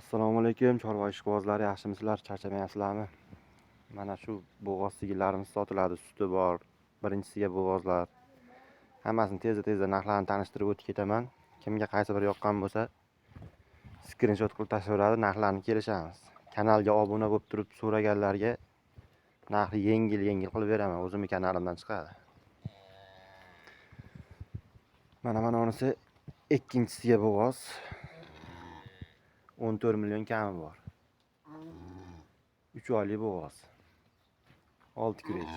Assalomu alaykum, chorva ishqibozlari, yaxshimisizlar? Charchamayapsizlarmi? Mana shu bo'g'oz sigirlarimiz sotiladi. Suti bor. Birinchisiga bo'g'ozlar. Hammasini tezda narxlarini tanishtirib o'tib ketaman. Kimga qaysi biri yoqqan bo'lsa, skrinshot qilib tashlayveradi, narxlarni kelishamiz. Kanalga obuna bo'lib turib so'raganlarga narxi yengil qilib beraman. O'zimning kanalimdan chiqadi. Mana unisi ikkinchisiga bo'g'oz. 14 million kami bor. 3 oylik bo'g'oz. 6 kurech.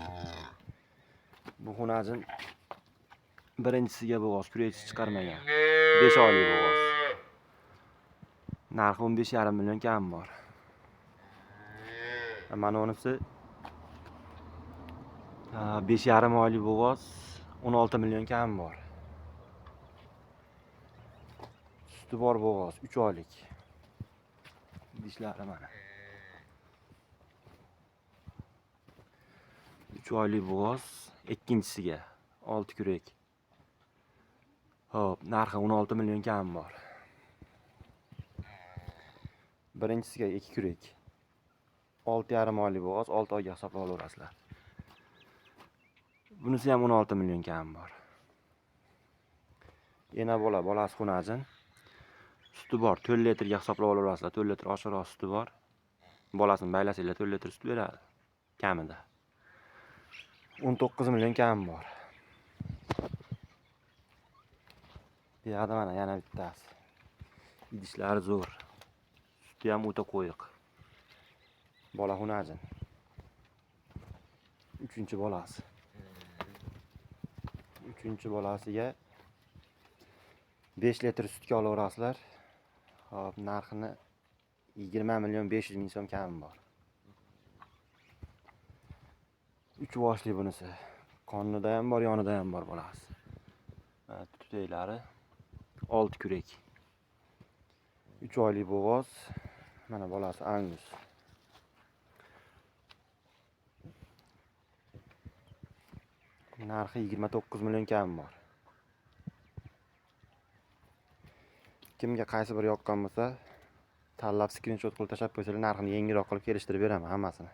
Bu xunajin birinchisiga bo'g'oz, kurechi chiqarmagan. 5 oylik bo'g'oz. Narxi 15,5 million kami bor. Mana unisi 5,5 oylik bo'g'oz, 16 million kami bor. Suti bor bo'g'oz, 3 oylik. Dishlari mana. 3 oylik bo'g'oz, ikkinchisiga 6 kurek. Hop, narxi 16 million kami bor. Birinchisiga 2 kurek. 6,5 oylik bo'g'oz, 6 oyga hisoblab olaverasizlar. Bunisi ham 16 million kami bor. Yana bolasi xunajin. Suti bor, 4 litrga hisoblab olaverasizlar. 4 litr oshiqroq suti bor. Bolasini baylasanglar 4 litr sut beradi kamida. 19 million kami bor. Bu yerda mana yana bittasi. Idishlari zo'r. Suti ham o'ta qo'yiq. Bola xunajin. 3-bolasi. 3-bolasiga 5 litr sutga olaverasizlar. Hop, narxini 20 million 500 ming so'm kami bor. 3 boshli bunisi. Qonida ham bor, yonida ham bor bolasi. Tutaylari 6 kurek. 3 oylik bo'g'oz. Mana bolasi Angus. Narxi 29 million kami bor. Kimga qaysi biri yoqqan bo'lsa, tanlab skrinshot qilib tashlab qo'ysalar, narxini yengilroq qilib kelishtirib beraman hammasini.